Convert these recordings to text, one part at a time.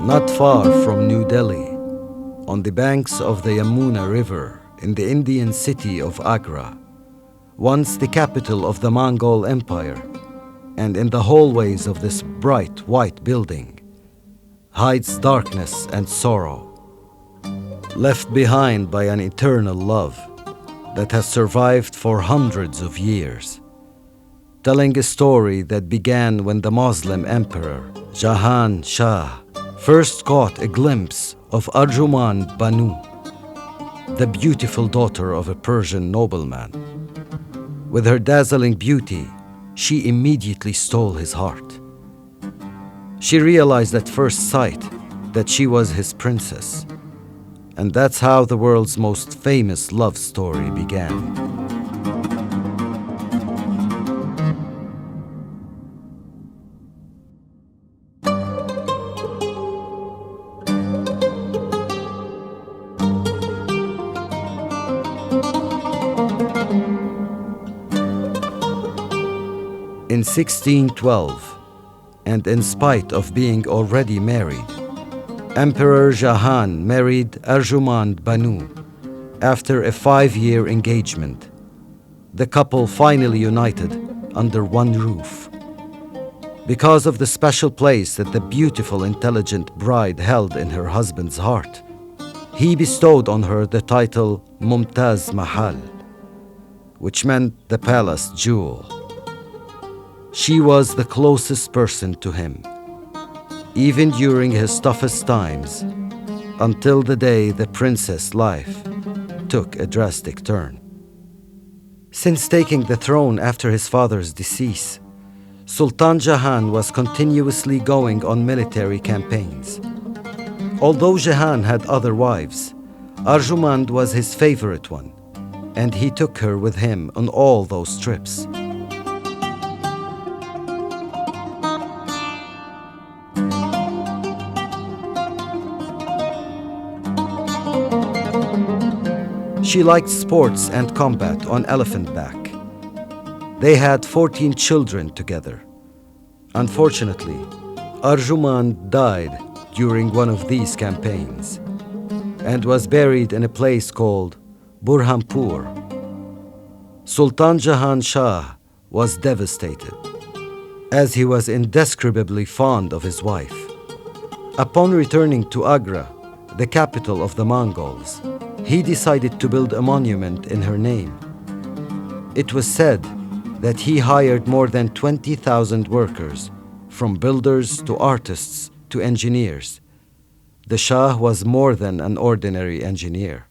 Not far from New Delhi, on the banks of the Yamuna River in the Indian city of Agra, once the capital of the Mongol Empire, and in the hallways of this bright white building, hides darkness and sorrow, left behind by an eternal love that has survived for hundreds of years, telling a story that began when the Muslim emperor Jahan Shah first caught a glimpse of Arjuman Banu, the beautiful daughter of a Persian nobleman. With her dazzling beauty, she immediately stole his heart. She realized at first sight that she was his princess, and that's how the world's most famous love story began. In 1612, and in spite of being already married, Emperor Jahan married Arjuman Banu after a 5-year engagement. The couple finally united under one roof. Because of the special place that the beautiful, intelligent bride held in her husband's heart, he bestowed on her the title Mumtaz Mahal, which meant the palace jewel. She was the closest person to him, even during his toughest times, until the day the princess' life took a drastic turn. Since taking the throne after his father's decease, Sultan Jahan was continuously going on military campaigns. Although Jahan had other wives, Arjumand was his favorite one, and he took her with him on all those trips. She liked sports and combat on elephant back. They had 14 children together. Unfortunately, Arjumand died during one of these campaigns and was buried in a place called Burhanpur. Sultan Jahan Shah was devastated, as he was indescribably fond of his wife. Upon returning to Agra, the capital of the Mongols, he decided to build a monument in her name. It was said that he hired more than 20,000 workers, from builders to artists to engineers. The Shah was more than an ordinary engineer.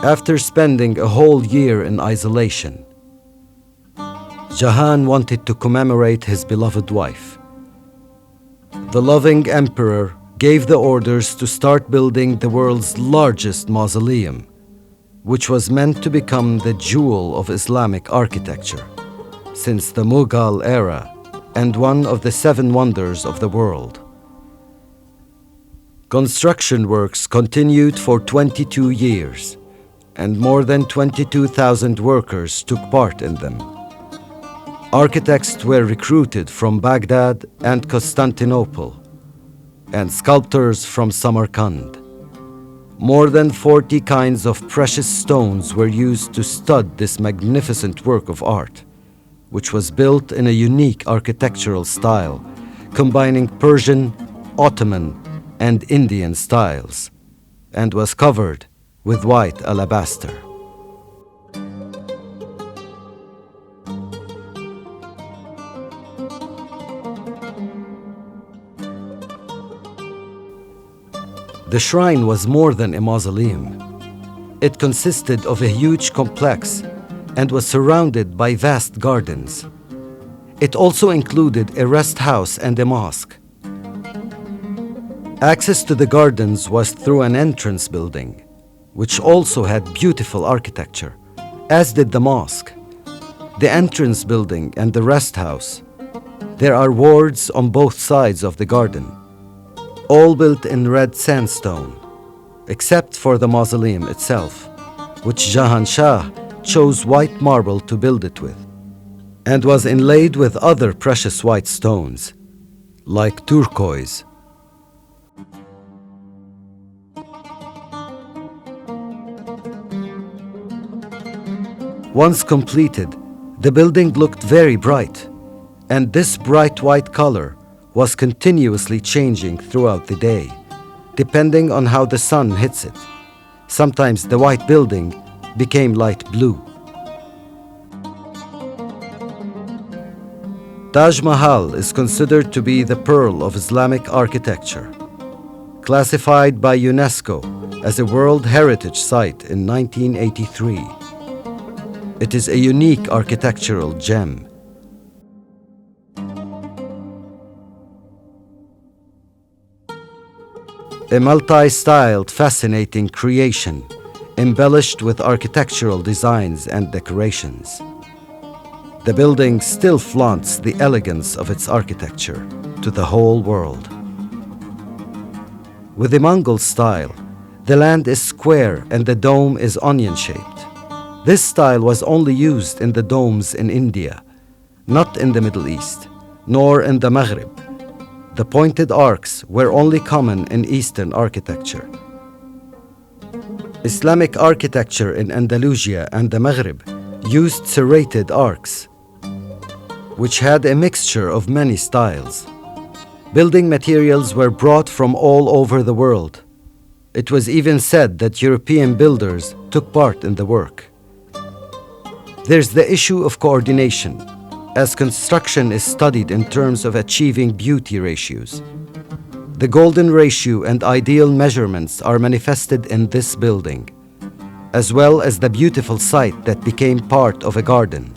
After spending a whole year in isolation, Jahan wanted to commemorate his beloved wife. The loving emperor gave the orders to start building the world's largest mausoleum, which was meant to become the jewel of Islamic architecture since the Mughal era and one of the 7 wonders of the world. Construction works continued for 22 years, and more than 22,000 workers took part in them. Architects were recruited from Baghdad and Constantinople, and sculptors from Samarkand. More than 40 kinds of precious stones were used to stud this magnificent work of art, which was built in a unique architectural style, combining Persian, Ottoman, and Indian styles. and was covered with white alabaster. The shrine was more than a mausoleum. It consisted of a huge complex and was surrounded by vast gardens. It also included a rest house and a mosque. Access to the gardens was through an entrance building, which also had beautiful architecture, as did the mosque. The entrance building and the rest house. There are wards on both sides of the garden, all built in red sandstone, except for the mausoleum itself, which Jahan Shah chose white marble to build it with, and was inlaid with other precious white stones, like turquoise. Once completed, the building looked very bright, and this bright white color was continuously changing throughout the day, depending on how the sun hits it. Sometimes the white building became light blue. Taj Mahal is considered to be the pearl of Islamic architecture. Classified by UNESCO as a World Heritage Site in 1983. It is a unique architectural gem. A multi-styled, fascinating creation, embellished with architectural designs and decorations. The building still flaunts the elegance of its architecture to the whole world. With the Mongol style, the land is square and the dome is onion-shaped. This style was only used in the domes in India, not in the Middle East, nor in the Maghrib. The pointed arcs were only common in Eastern architecture. Islamic architecture in Andalusia and the Maghrib used serrated arcs, which had a mixture of many styles. Building materials were brought from all over the world. It was even said that European builders took part in the work. There's the issue of coordination, as construction is studied in terms of achieving beauty ratios. The golden ratio and ideal measurements are manifested in this building, as well as the beautiful site that became part of a garden.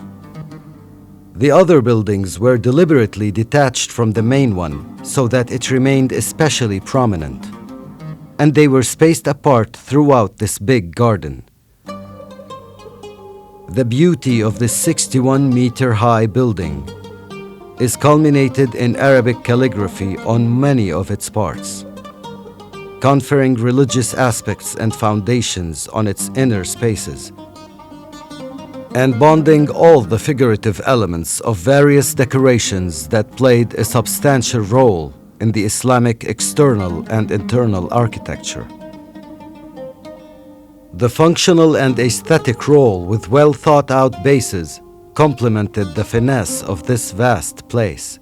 The other buildings were deliberately detached from the main one so that it remained especially prominent, and they were spaced apart throughout this big garden. The beauty of this 61-meter-high building is culminated in Arabic calligraphy on many of its parts, conferring religious aspects and foundations on its inner spaces, and bonding all the figurative elements of various decorations that played a substantial role in the Islamic external and internal architecture. The functional and aesthetic role with well-thought-out bases complemented the finesse of this vast place.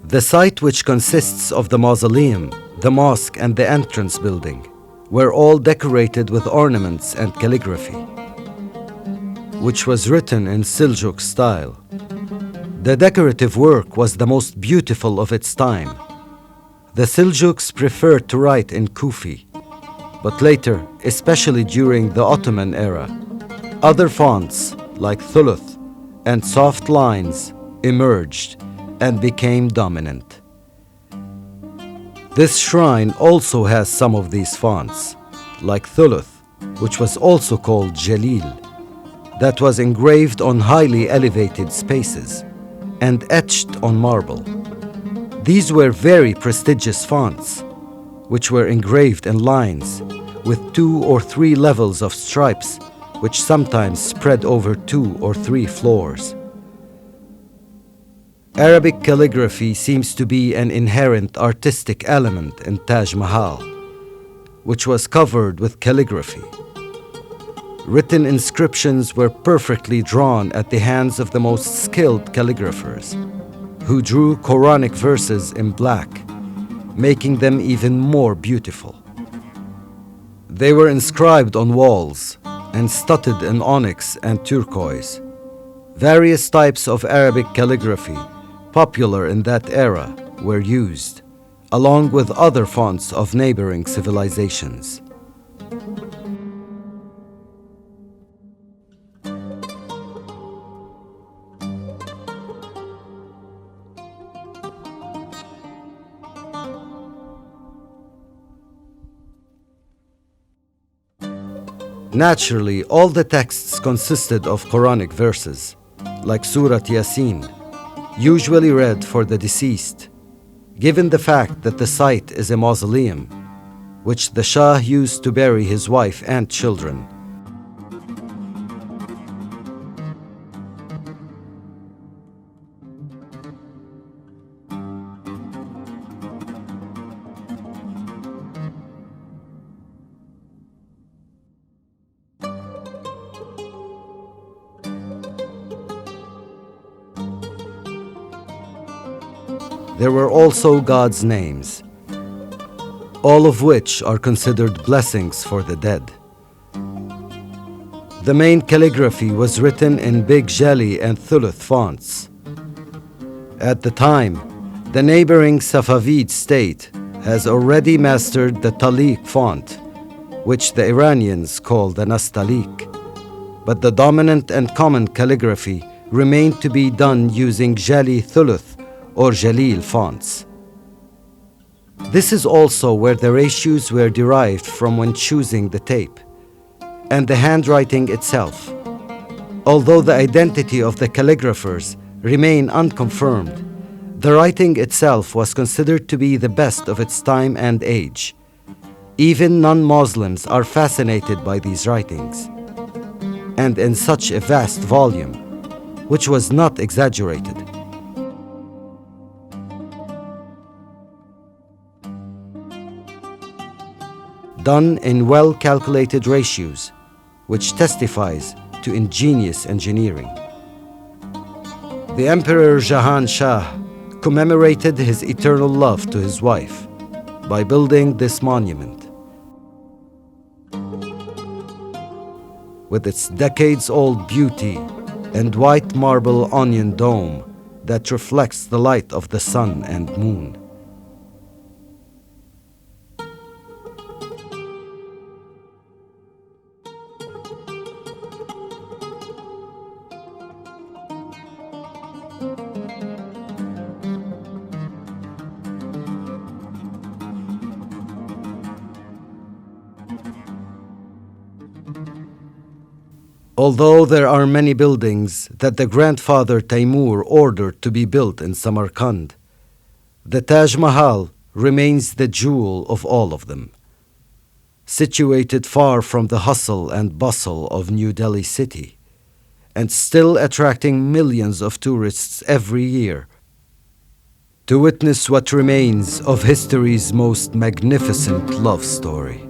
The site, which consists of the mausoleum, the mosque, and the entrance building, were all decorated with ornaments and calligraphy, which was written in Seljuk style. The decorative work was the most beautiful of its time. The Seljuks preferred to write in Kufi, but later, especially during the Ottoman era, other fonts like thuluth and soft lines emerged and became dominant. This shrine also has some of these fonts, like thuluth, which was also called Jalil, that was engraved on highly elevated spaces and etched on marble. These were very prestigious fonts, which were engraved in lines with 2 or 3 levels of stripes, which sometimes spread over 2 or 3 floors. Arabic calligraphy seems to be an inherent artistic element in Taj Mahal, which was covered with calligraphy. Written inscriptions were perfectly drawn at the hands of the most skilled calligraphers, who drew Quranic verses in black, making them even more beautiful. They were inscribed on walls and studded in onyx and turquoise. Various types of Arabic calligraphy, popular in that era, were used, along with other fonts of neighboring civilizations. Naturally, all the texts consisted of Quranic verses, like Surat Yasin, usually read for the deceased, given the fact that the site is a mausoleum, which the Shah used to bury his wife and children. There were also God's names, all of which are considered blessings for the dead. The main calligraphy was written in big Jali and Thuluth fonts. At the time, the neighboring Safavid state has already mastered the Taliq font, which the Iranians call the Nastaliq, but the dominant and common calligraphy remained to be done using Jali Thuluth or Jalil fonts. This is also where the ratios were derived from when choosing the tape, and the handwriting itself. Although the identity of the calligraphers remain unconfirmed, the writing itself was considered to be the best of its time and age. Even non-Muslims are fascinated by these writings, and in such a vast volume, which was not exaggerated. Done in well-calculated ratios, which testifies to ingenious engineering. The Emperor Jahan Shah commemorated his eternal love to his wife by building this monument. With its decades-old beauty and white marble onion dome that reflects the light of the sun and moon. Although there are many buildings that the grandfather Taimur ordered to be built in Samarkand, the Taj Mahal remains the jewel of all of them. Situated far from the hustle and bustle of New Delhi city, and still attracting millions of tourists every year, to witness what remains of history's most magnificent love story.